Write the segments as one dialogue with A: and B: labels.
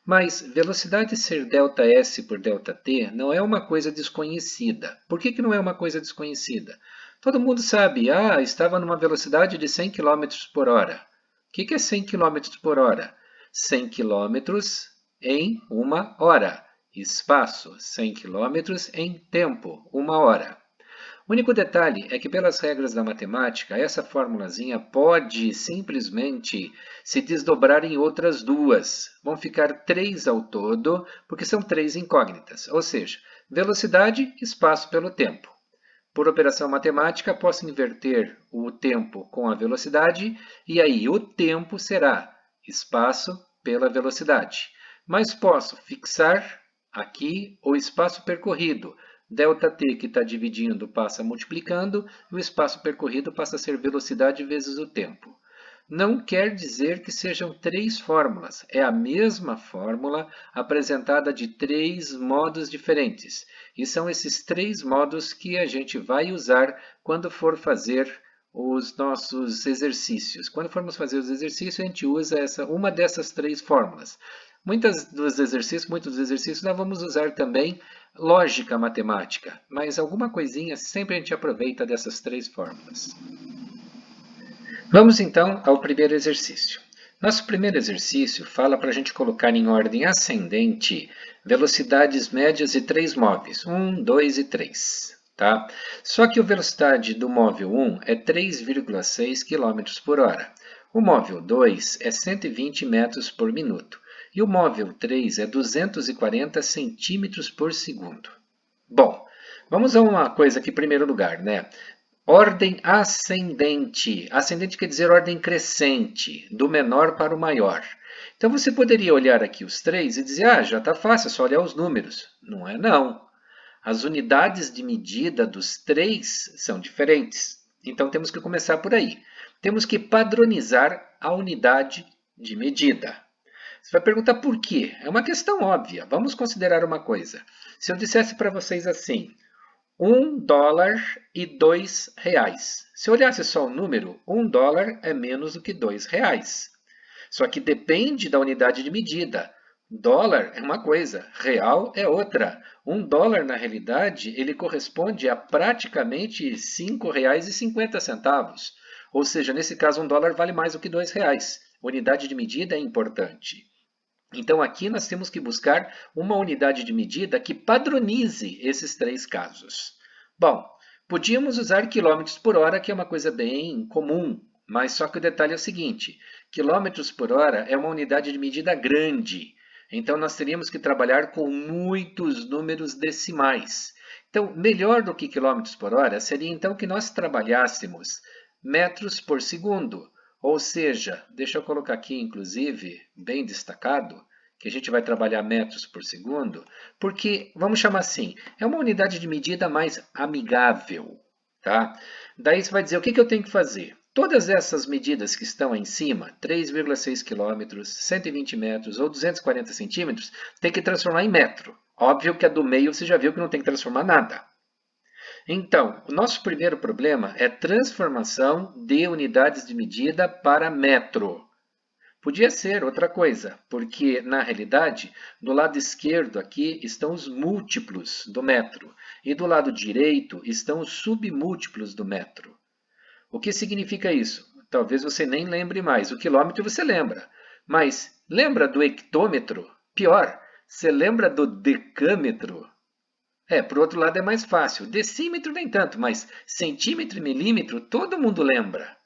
A: Mas velocidade ser ΔS por ΔT não é uma coisa desconhecida. Por que não é uma coisa desconhecida? Todo mundo sabe, estava numa velocidade de 100 km por hora. O que é 100 km por hora? 100 km em uma hora. Espaço, 100 km em tempo, uma hora. O único detalhe é que, pelas regras da matemática, essa formulazinha pode simplesmente se desdobrar em outras duas. Vão ficar três ao todo, porque são três incógnitas, ou seja, velocidade, espaço pelo tempo. Por operação matemática, posso inverter o tempo com a velocidade, e aí o tempo será espaço pela velocidade. Mas posso fixar aqui o espaço percorrido. ΔT que está dividindo passa multiplicando, e o espaço percorrido passa a ser velocidade vezes o tempo. Não quer dizer que sejam três fórmulas, é a mesma fórmula apresentada de três modos diferentes. E são esses três modos que a gente vai usar quando for fazer os nossos exercícios. Quando formos fazer os exercícios, a gente usa uma dessas três fórmulas. Muitos dos exercícios nós vamos usar também lógica matemática, mas alguma coisinha sempre a gente aproveita dessas três fórmulas. Vamos então ao primeiro exercício. Nosso primeiro exercício fala para a gente colocar em ordem ascendente velocidades médias de três móveis, 1, 2 e 3. Tá? Só que a velocidade do móvel 1 é 3,6 km por hora. O móvel 2 é 120 metros por minuto. E o móvel 3 é 240 centímetros por segundo. Bom, vamos a uma coisa aqui em primeiro lugar, né? Ordem ascendente. Ascendente quer dizer ordem crescente, do menor para o maior. Então você poderia olhar aqui os três e dizer, já está fácil, é só olhar os números. Não é não. As unidades de medida dos três são diferentes. Então temos que começar por aí. Temos que padronizar a unidade de medida. Você vai perguntar por quê? É uma questão óbvia. Vamos considerar uma coisa. Se eu dissesse para vocês assim, $1 e R$2. Se eu olhasse só o número, $1 é menos do que R$2. Só que depende da unidade de medida. Dólar é uma coisa, real é outra. $1, na realidade, ele corresponde a praticamente R$ 5,50. Ou seja, nesse caso, $1 vale mais do que R$2. Unidade de medida é importante. Então, aqui nós temos que buscar uma unidade de medida que padronize esses três casos. Bom, podíamos usar quilômetros por hora, que é uma coisa bem comum, mas só que o detalhe é o seguinte, quilômetros por hora é uma unidade de medida grande, então nós teríamos que trabalhar com muitos números decimais. Então, melhor do que quilômetros por hora seria então que nós trabalhássemos metros por segundo, ou seja, deixa eu colocar aqui, inclusive, bem destacado, que a gente vai trabalhar metros por segundo, porque, vamos chamar assim, é uma unidade de medida mais amigável. Tá? Daí você vai dizer, o que eu tenho que fazer? Todas essas medidas que estão aí em cima, 3,6 km, 120 metros ou 240 centímetros, tem que transformar em metro. Óbvio que a do meio você já viu que não tem que transformar nada. Então, o nosso primeiro problema é transformação de unidades de medida para metro. Podia ser outra coisa, porque, na realidade, do lado esquerdo aqui estão os múltiplos do metro e do lado direito estão os submúltiplos do metro. O que significa isso? Talvez você nem lembre mais. O quilômetro você lembra, mas lembra do hectômetro? Pior, você lembra do decâmetro? Por outro lado é mais fácil. Decímetro nem tanto, mas centímetro e milímetro todo mundo lembra.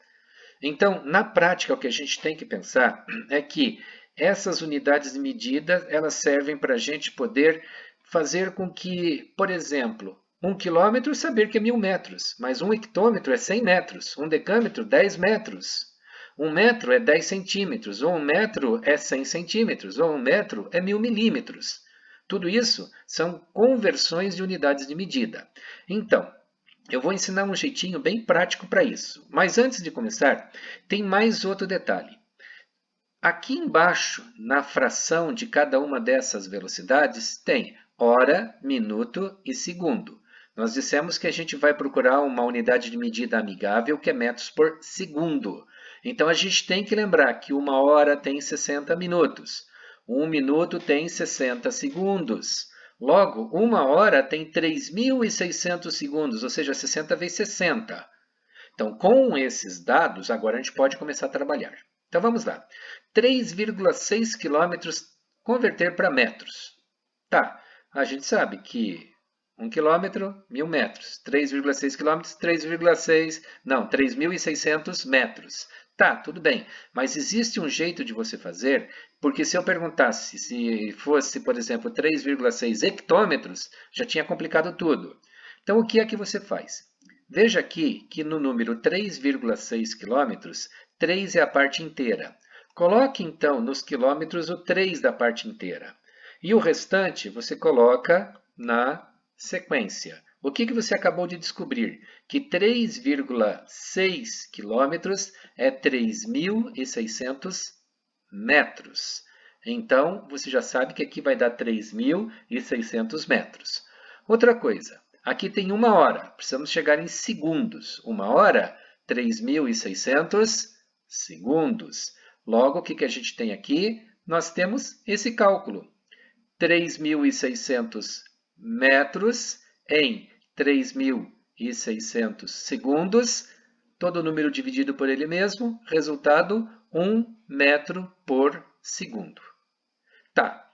A: Então, na prática, o que a gente tem que pensar é que essas unidades de medida elas servem para a gente poder fazer com que, por exemplo, 1 quilômetro saber que é 1000 metros, mas 1 hectômetro é 100 metros, 1 decâmetro 10 metros, 1 metro é 10 centímetros, ou 1 metro é 100 centímetros, ou 1 metro é 1000 milímetros. Tudo isso são conversões de unidades de medida. Então, eu vou ensinar um jeitinho bem prático para isso. Mas antes de começar, tem mais outro detalhe. Aqui embaixo, na fração de cada uma dessas velocidades, tem hora, minuto e segundo. Nós dissemos que a gente vai procurar uma unidade de medida amigável, que é metros por segundo. Então, a gente tem que lembrar que uma hora tem 60 minutos. 1 minuto tem 60 segundos. Logo, 1 hora tem 3.600 segundos, ou seja, 60 vezes 60. Então, com esses dados, agora a gente pode começar a trabalhar. Então, vamos lá. 3,6 quilômetros converter para metros. Tá, a gente sabe que 1 quilômetro, 1.000 metros. 3,6 quilômetros, 3.600 metros. Tá, tudo bem, mas existe um jeito de você fazer, porque se eu perguntasse se fosse, por exemplo, 3,6 hectômetros, já tinha complicado tudo. Então, o que é que você faz? Veja aqui que no número 3,6 quilômetros, 3 é a parte inteira. Coloque, então, nos quilômetros o 3 da parte inteira. E o restante você coloca na sequência. O que você acabou de descobrir? Que 3,6 quilômetros é 3.600 metros. Então, você já sabe que aqui vai dar 3.600 metros. Outra coisa, aqui tem 1 hora. Precisamos chegar em segundos. 1 hora, 3.600 segundos. Logo, o que a gente tem aqui? Nós temos esse cálculo. 3.600 metros em 3.600 segundos, todo número dividido por ele mesmo, resultado 1 metro por segundo. Tá,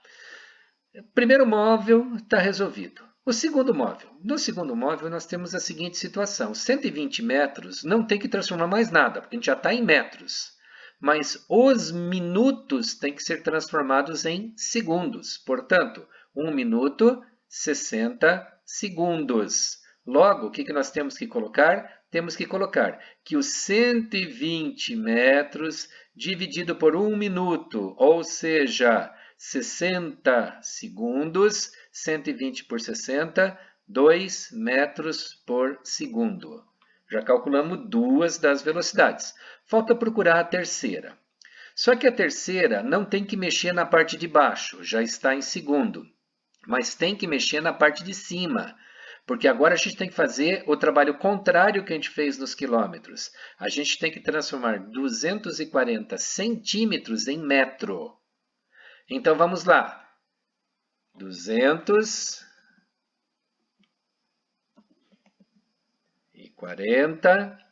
A: primeiro móvel está resolvido. O segundo móvel. No segundo móvel nós temos a seguinte situação, 120 metros não tem que transformar mais nada, porque a gente já está em metros. Mas os minutos têm que ser transformados em segundos. Portanto, 1 minuto, 60 segundos. Logo, o que nós temos que colocar? Temos que colocar que os 120 metros dividido por 1 minuto, ou seja, 60 segundos, 120 por 60, 2 metros por segundo. Já calculamos 2 das velocidades. Falta procurar a terceira. Só que a terceira não tem que mexer na parte de baixo, já está em segundo. Mas tem que mexer na parte de cima, porque agora a gente tem que fazer o trabalho contrário que a gente fez nos quilômetros. A gente tem que transformar 240 centímetros em metro. Então vamos lá. 240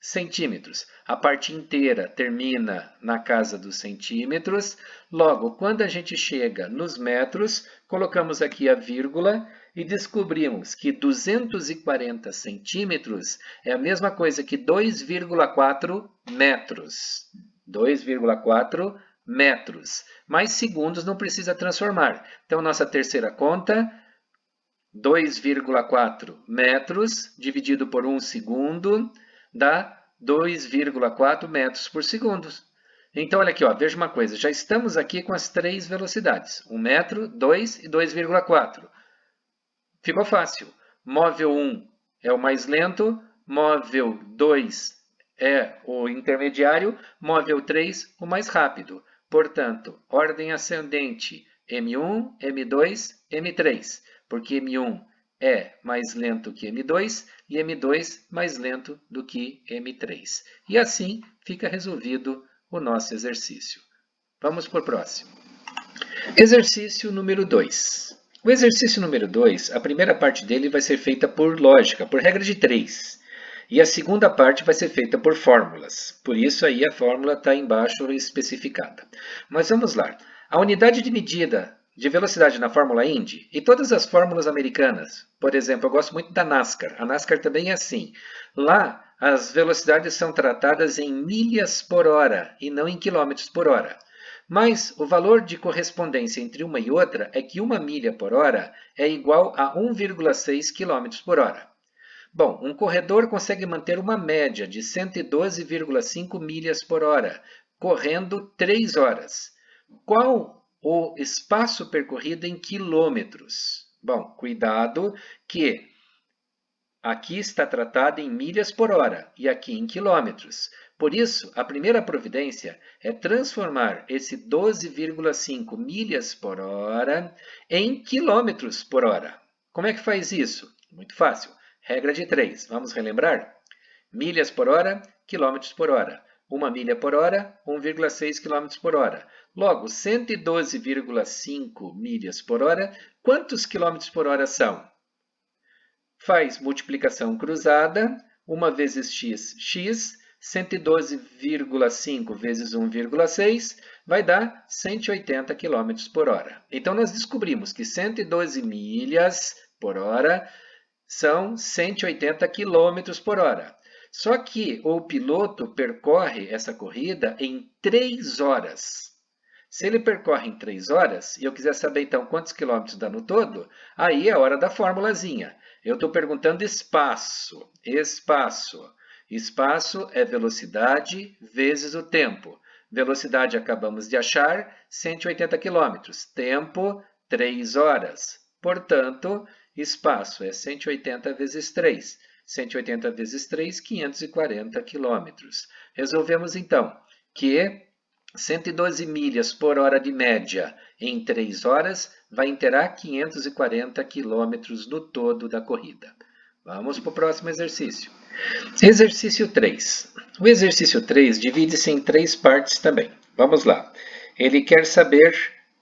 A: centímetros. A parte inteira termina na casa dos centímetros. Logo, quando a gente chega nos metros, colocamos aqui a vírgula e descobrimos que 240 centímetros é a mesma coisa que 2,4 metros. 2,4 metros. Mais segundos não precisa transformar. Então, nossa terceira conta, 2,4 metros dividido por 1 segundo dá 2,4 metros por segundo. Então, olha aqui, ó, veja uma coisa. Já estamos aqui com as 3 velocidades. 1 metro, 2 e 2,4. Ficou fácil. Móvel 1 é o mais lento. Móvel 2 é o intermediário. Móvel 3, o mais rápido. Portanto, ordem ascendente M1, M2, M3. Porque M1 é mais lento que M2 e M2 mais lento do que M3. E assim fica resolvido o nosso exercício. Vamos para o próximo. Exercício número 2. O exercício número 2, a primeira parte dele vai ser feita por lógica, por regra de 3. E a segunda parte vai ser feita por fórmulas. Por isso aí a fórmula está embaixo especificada. Mas vamos lá. A unidade de medida de velocidade na Fórmula Indy e todas as fórmulas americanas. Por exemplo, eu gosto muito da NASCAR. A NASCAR também é assim. Lá, as velocidades são tratadas em milhas por hora e não em quilômetros por hora. Mas o valor de correspondência entre uma e outra é que 1 milha por hora é igual a 1,6 km por hora. Bom, um corredor consegue manter uma média de 112,5 milhas por hora, correndo 3 horas. Qual o espaço percorrido em quilômetros? Bom, cuidado que aqui está tratado em milhas por hora e aqui em quilômetros. Por isso, a primeira providência é transformar esse 12,5 milhas por hora em quilômetros por hora. Como é que faz isso? Muito fácil. Regra de 3. Vamos relembrar? Milhas por hora, quilômetros por hora. 1 milha por hora, 1,6 km por hora. Logo, 112,5 milhas por hora, quantos quilômetros por hora são? Faz multiplicação cruzada, 1 vezes x, x, 112,5 vezes 1,6 vai dar 180 km por hora. Então, nós descobrimos que 112 milhas por hora são 180 km por hora. Só que o piloto percorre essa corrida em 3 horas. Se ele percorre em 3 horas, e eu quiser saber então quantos quilômetros dá no todo, aí é a hora da formulazinha. Eu estou perguntando espaço. Espaço é velocidade vezes o tempo. Velocidade acabamos de achar, 180 km. Tempo, 3 horas. Portanto, espaço é 180 vezes 3. 180 vezes 3, 540 km. Resolvemos então que 112 milhas por hora de média em 3 horas vai interar 540 km no todo da corrida. Vamos para o próximo exercício. Exercício 3. O exercício 3 divide-se em 3 partes também. Vamos lá. Ele quer saber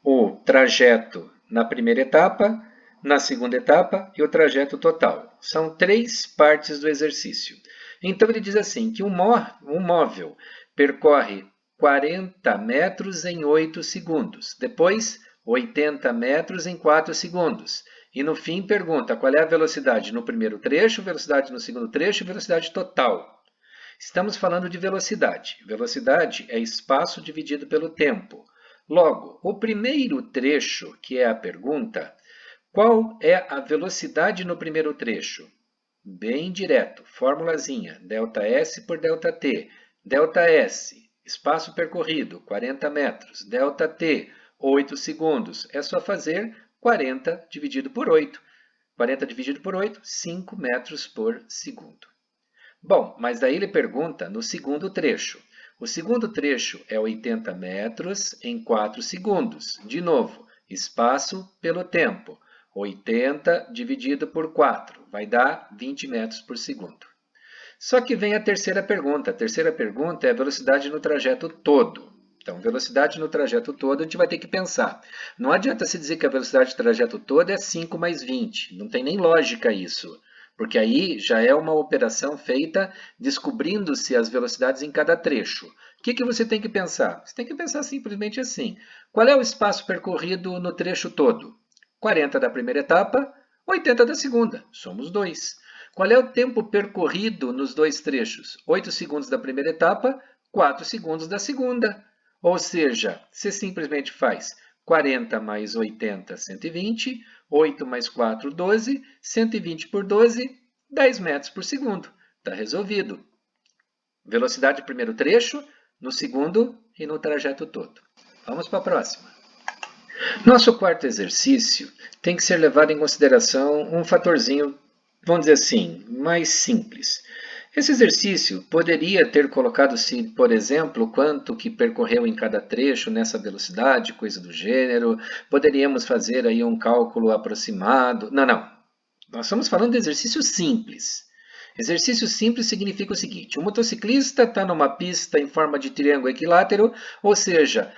A: o trajeto na primeira etapa, na segunda etapa e o trajeto total. São 3 partes do exercício. Então ele diz assim, que um móvel percorre 40 metros em 8 segundos, depois 80 metros em 4 segundos. E no fim pergunta qual é a velocidade no primeiro trecho, velocidade no segundo trecho e velocidade total. Estamos falando de velocidade. Velocidade é espaço dividido pelo tempo. Logo, o primeiro trecho, que é a pergunta, qual é a velocidade no primeiro trecho? Bem direto, formulazinha, ΔS por ΔT. ΔS, espaço percorrido, 40 metros. ΔT, 8 segundos. É só fazer 40 dividido por 8. 40 dividido por 8, 5 metros por segundo. Bom, mas daí ele pergunta no segundo trecho. O segundo trecho é 80 metros em 4 segundos. De novo, espaço pelo tempo. 80 dividido por 4 vai dar 20 metros por segundo. Só que vem a terceira pergunta. A terceira pergunta é a velocidade no trajeto todo. Então, velocidade no trajeto todo, a gente vai ter que pensar. Não adianta se dizer que a velocidade do trajeto todo é 5 mais 20. Não tem nem lógica isso. Porque aí já é uma operação feita descobrindo-se as velocidades em cada trecho. O que você tem que pensar? Você tem que pensar simplesmente assim. Qual é o espaço percorrido no trecho todo? 40 da primeira etapa, 80 da segunda. Somos 2. Qual é o tempo percorrido nos 2 trechos? 8 segundos da primeira etapa, 4 segundos da segunda. Ou seja, você simplesmente faz 40 mais 80, 120. 8 mais 4, 12. 120 por 12, 10 metros por segundo. Está resolvido. Velocidade do primeiro trecho, no segundo e no trajeto todo. Vamos para a próxima. Nosso quarto exercício tem que ser levado em consideração um fatorzinho, vamos dizer assim, mais simples. Esse exercício poderia ter colocado-se, por exemplo, quanto que percorreu em cada trecho nessa velocidade, coisa do gênero. Poderíamos fazer aí um cálculo aproximado. Não. Nós estamos falando de exercício simples. Exercício simples significa o seguinte: o motociclista está numa pista em forma de triângulo equilátero, ou seja,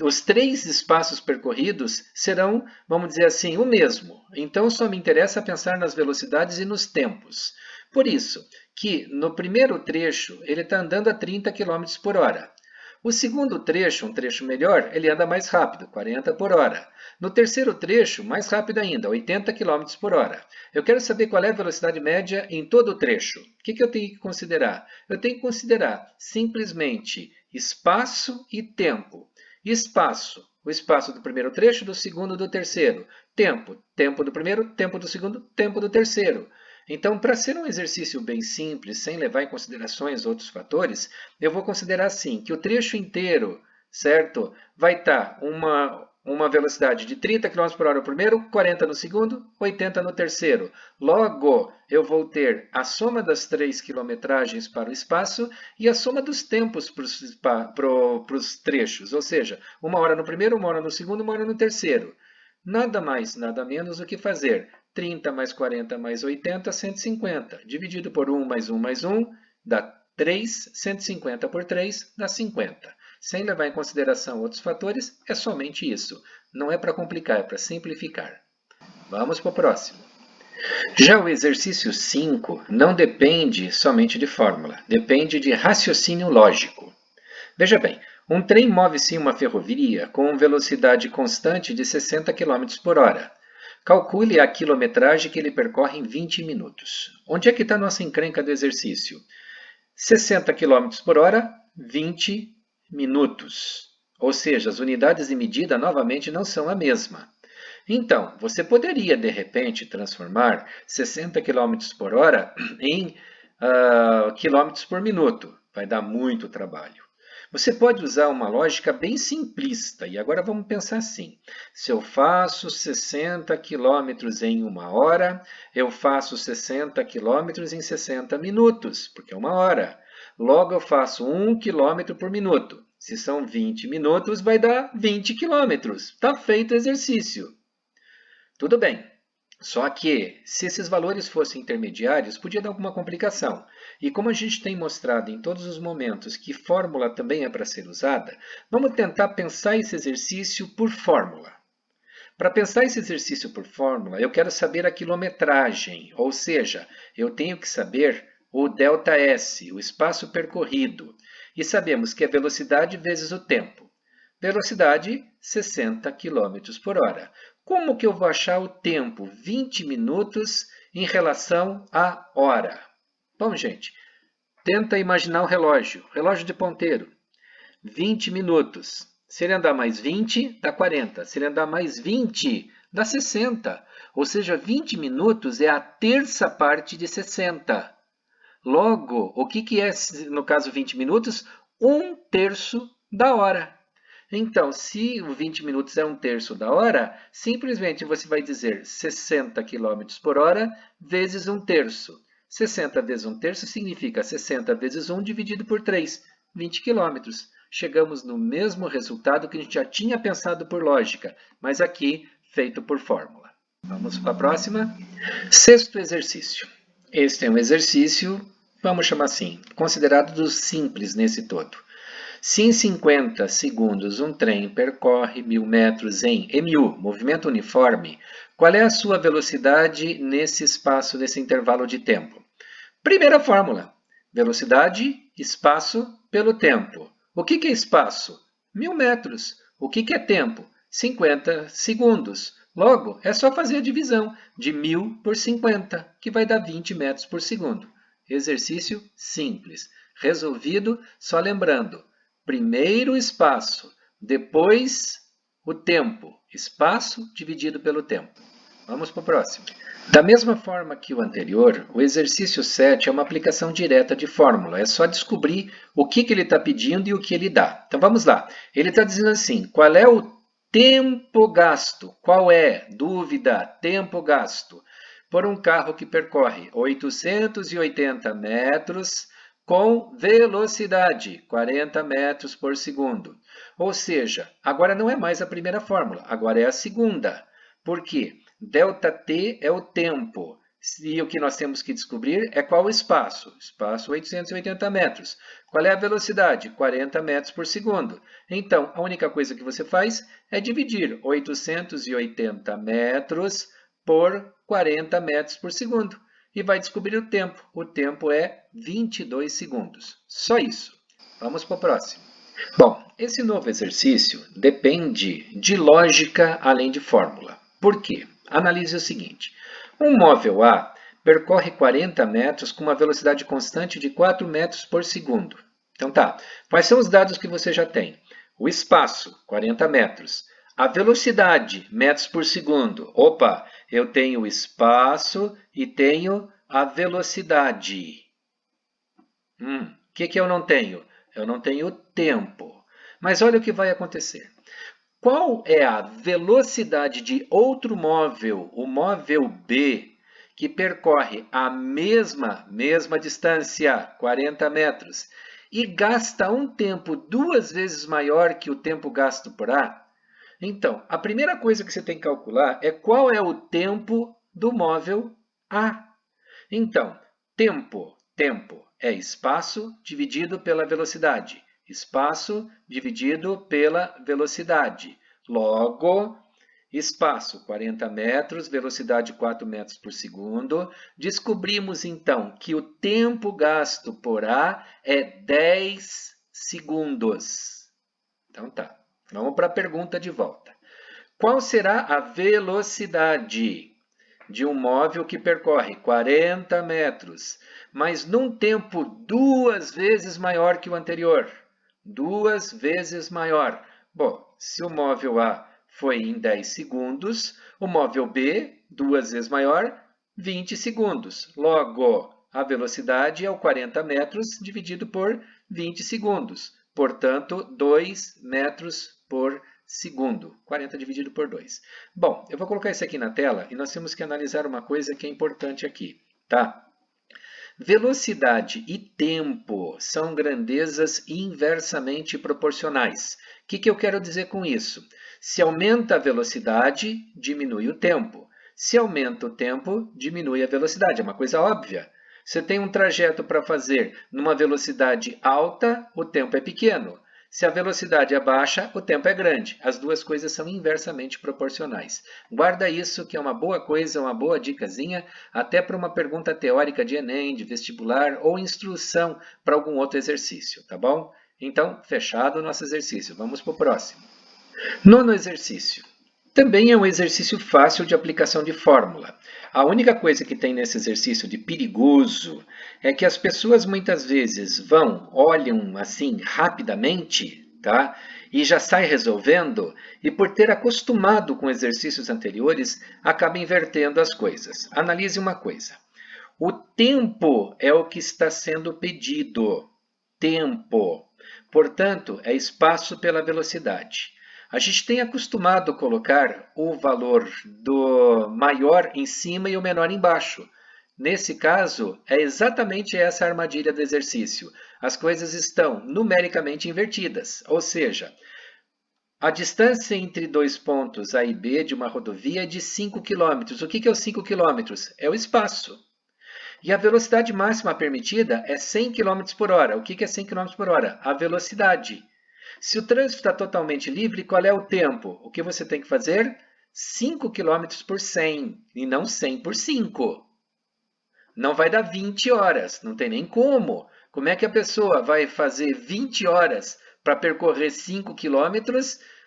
A: os 3 espaços percorridos serão, vamos dizer assim, o mesmo. Então, só me interessa pensar nas velocidades e nos tempos. Por isso, que no primeiro trecho ele está andando a 30 km por hora. O segundo trecho, um trecho melhor, ele anda mais rápido, 40 por hora. No terceiro trecho, mais rápido ainda, 80 km por hora. Eu quero saber qual é a velocidade média em todo o trecho. O que eu tenho que considerar? Eu tenho que considerar simplesmente espaço e tempo. Espaço, o espaço do primeiro trecho, do segundo e do terceiro. Tempo, tempo do primeiro, tempo do segundo, tempo do terceiro. Então, para ser um exercício bem simples, sem levar em considerações outros fatores, eu vou considerar assim, que o trecho inteiro, certo, vai estar uma velocidade de 30 km por hora no primeiro, 40 no segundo, 80 no terceiro. Logo, eu vou ter a soma das 3 quilometragens para o espaço e a soma dos tempos para os trechos, ou seja, 1 hora no primeiro, 1 hora no segundo, 1 hora no terceiro. Nada mais, nada menos do que fazer 30 mais 40 mais 80, 150. Dividido por 1 mais 1 mais 1, dá 3, 150 por 3 dá 50. Sem levar em consideração outros fatores, é somente isso. Não é para complicar, é para simplificar. Vamos para o próximo. Já o exercício 5 não depende somente de fórmula, depende de raciocínio lógico. Veja bem, um trem move-se em uma ferrovia com velocidade constante de 60 km por hora. Calcule a quilometragem que ele percorre em 20 minutos. Onde é que está a nossa encrenca do exercício? 60 km por hora, 20 minutos. Ou seja, as unidades de medida novamente não são a mesma. Então, você poderia, de repente, transformar 60 km por hora em quilômetros por minuto. Vai dar muito trabalho. Você pode usar uma lógica bem simplista. E agora vamos pensar assim. Se eu faço 60 km em 1 hora, eu faço 60 km em 60 minutos, porque é 1 hora. Logo, eu faço 1 km por minuto. Se são 20 minutos, vai dar 20 km. Está feito o exercício. Tudo bem. Só que, se esses valores fossem intermediários, podia dar alguma complicação. E como a gente tem mostrado em todos os momentos que fórmula também é para ser usada, vamos tentar pensar esse exercício por fórmula. Para pensar esse exercício por fórmula, eu quero saber a quilometragem, ou seja, eu tenho que saber o ΔS, o espaço percorrido. E sabemos que é velocidade vezes o tempo. Velocidade, 60 km por hora. Como que eu vou achar o tempo 20 minutos em relação à hora? Bom, gente, tenta imaginar o relógio de ponteiro. 20 minutos. Se ele andar mais 20, dá 40. Se ele andar mais 20, dá 60. Ou seja, 20 minutos é a terça parte de 60. Logo, o que é, no caso 20 minutos? 1/3 da hora. Então, se o 20 minutos é 1/3 da hora, simplesmente você vai dizer 60 km por hora vezes 1/3. 60 vezes 1/3 significa 60 vezes 1 dividido por 3, 20 km. Chegamos no mesmo resultado que a gente já tinha pensado por lógica, mas aqui feito por fórmula. Vamos para a próxima. Sexto exercício. Este é um exercício, vamos chamar assim, considerado dos simples nesse todo. Se em 50 segundos um trem percorre 1000 metros em MU, movimento uniforme, qual é a sua velocidade nesse espaço, nesse intervalo de tempo? Primeira fórmula, velocidade, espaço pelo tempo. O que é espaço? 1000 metros. O que é tempo? 50 segundos. Logo, é só fazer a divisão de 1000 por 50, que vai dar 20 metros por segundo. Exercício simples. Resolvido, só lembrando. Primeiro o espaço, depois o tempo. Espaço dividido pelo tempo. Vamos para o próximo. Da mesma forma que o anterior, o exercício 7 é uma aplicação direta de fórmula. É só descobrir o que ele está pedindo e o que ele dá. Então vamos lá. Ele está dizendo assim, qual é o tempo gasto? Qual é? Dúvida, tempo gasto. Por um carro que percorre 880 metros com velocidade, 40 metros por segundo. Ou seja, agora não é mais a primeira fórmula, agora é a segunda. Por quê? ΔT é o tempo. E o que nós temos que descobrir é qual o espaço. Espaço 880 metros. Qual é a velocidade? 40 metros por segundo. Então, a única coisa que você faz é dividir 880 metros por 40 metros por segundo. E vai descobrir o tempo. O tempo é 22 segundos. Só isso. Vamos para o próximo. Bom, esse novo exercício depende de lógica além de fórmula. Por quê? Analise o seguinte. Um móvel A percorre 40 metros com uma velocidade constante de 4 metros por segundo. Então tá, quais são os dados que você já tem? O espaço, 40 metros. A velocidade, metros por segundo. Opa, eu tenho o espaço e tenho a velocidade. O que eu não tenho? Eu não tenho o tempo. Mas olha o que vai acontecer. Qual é a velocidade de outro móvel, o móvel B, que percorre a mesma distância, 40 metros, e gasta um tempo 2 vezes maior que o tempo gasto por A? Então, a primeira coisa que você tem que calcular é qual é o tempo do móvel A. Então, tempo É espaço dividido pela velocidade. Espaço dividido pela velocidade. Logo, espaço 40 metros, velocidade 4 metros por segundo. Descobrimos então que o tempo gasto por A é 10 segundos. Então tá, vamos para a pergunta de volta. Qual será a velocidade de um móvel que percorre 40 metros, mas num tempo 2 vezes maior que o anterior? 2 vezes maior. Bom, se o móvel A foi em 10 segundos, o móvel B, 2 vezes maior, 20 segundos. Logo, a velocidade é o 40 metros dividido por 20 segundos. Portanto, 2 metros por segundo. 40 dividido por 2. Bom, eu vou colocar isso aqui na tela e nós temos que analisar uma coisa que é importante aqui, tá? Velocidade e tempo são grandezas inversamente proporcionais. O que eu quero dizer com isso? Se aumenta a velocidade, diminui o tempo. Se aumenta o tempo, diminui a velocidade. É uma coisa óbvia. Você tem um trajeto para fazer numa velocidade alta, o tempo é pequeno. Se a velocidade é baixa, o tempo é grande. As duas coisas são inversamente proporcionais. Guarda isso, que é uma boa coisa, uma boa dicasinha, até para uma pergunta teórica de Enem, de vestibular ou instrução para algum outro exercício, tá bom? Então, fechado o nosso exercício. Vamos para o próximo. Nono exercício. Também é um exercício fácil de aplicação de fórmula. A única coisa que tem nesse exercício de perigoso é que as pessoas muitas vezes olham assim rapidamente, tá? E já sai resolvendo, e por ter acostumado com exercícios anteriores, acaba invertendo as coisas. Analise uma coisa. O tempo é o que está sendo pedido. Tempo. Portanto, é espaço pela velocidade. A gente tem acostumado a colocar o valor do maior em cima e o menor embaixo. Nesse caso, é exatamente essa a armadilha do exercício. As coisas estão numericamente invertidas, ou seja, a distância entre dois pontos A e B de uma rodovia é de 5 km. O que é os 5 km? É o espaço. E a velocidade máxima permitida é 100 km por hora. O que é 100 km por hora? A velocidade. Se o trânsito está totalmente livre, qual é o tempo? O que você tem que fazer? 5 km por 100 e não 100 por 5. Não vai dar 20 horas, não tem nem como. Como é que a pessoa vai fazer 20 horas para percorrer 5 km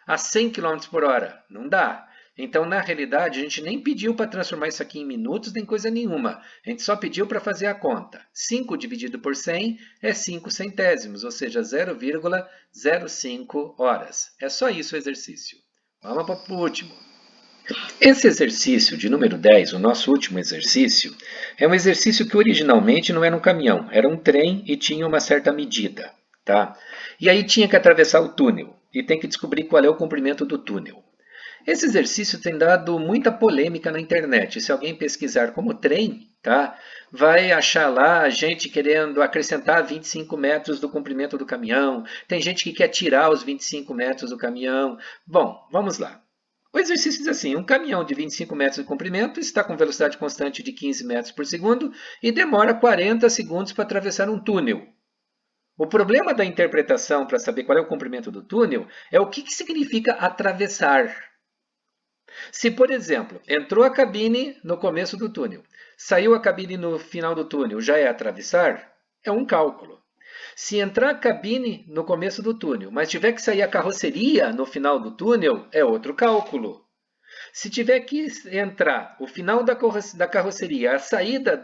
A: a 100 km por hora? Não dá. Então, na realidade, a gente nem pediu para transformar isso aqui em minutos, nem coisa nenhuma. A gente só pediu para fazer a conta. 5 dividido por 100 é 5 centésimos, ou seja, 0,05 horas. É só isso o exercício. Vamos para o último. Esse exercício de número 10, o nosso último exercício, é um exercício que originalmente não era um caminhão, era um trem e tinha uma certa medida, tá? E aí tinha que atravessar o túnel e tem que descobrir qual é o comprimento do túnel. Esse exercício tem dado muita polêmica na internet. Se alguém pesquisar como trem, tá, vai achar lá gente querendo acrescentar 25 metros do comprimento do caminhão. Tem gente que quer tirar os 25 metros do caminhão. Bom, vamos lá. O exercício diz assim, um caminhão de 25 metros de comprimento está com velocidade constante de 15 metros por segundo e demora 40 segundos para atravessar um túnel. O problema da interpretação para saber qual é o comprimento do túnel é o que significa atravessar. Se, por exemplo, entrou a cabine no começo do túnel, saiu a cabine no final do túnel, já é atravessar? É um cálculo. Se entrar a cabine no começo do túnel, mas tiver que sair a carroceria no final do túnel, é outro cálculo. Se tiver que entrar o final da carroceria, a saída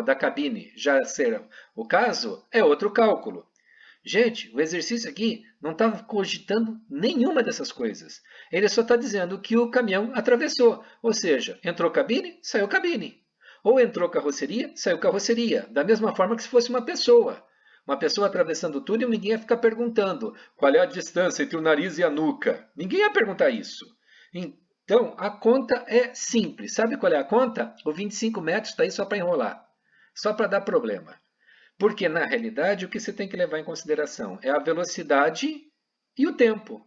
A: da cabine já ser o caso, é outro cálculo. Gente, o exercício aqui não está cogitando nenhuma dessas coisas. Ele só está dizendo que o caminhão atravessou. Ou seja, entrou cabine, saiu cabine. Ou entrou carroceria, saiu carroceria. Da mesma forma que se fosse uma pessoa. Uma pessoa atravessando o túnel, ninguém ia ficar perguntando qual é a distância entre o nariz e a nuca. Ninguém ia perguntar isso. Então, a conta é simples. Sabe qual é a conta? O 25 metros está aí só para enrolar. Só para dar problema. Porque, na realidade, o que você tem que levar em consideração é a velocidade e o tempo.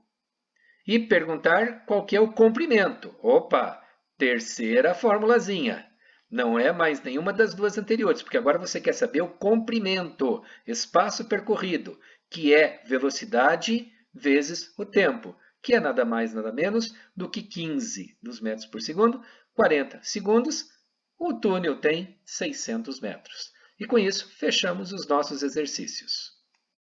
A: E perguntar qual que é o comprimento. Opa, terceira formulazinha. Não é mais nenhuma das duas anteriores, porque agora você quer saber o comprimento, espaço percorrido, que é velocidade vezes o tempo, que é nada mais, nada menos do que 15 dos metros por segundo, 40 segundos. O túnel tem 600 metros. E com isso, fechamos os nossos exercícios.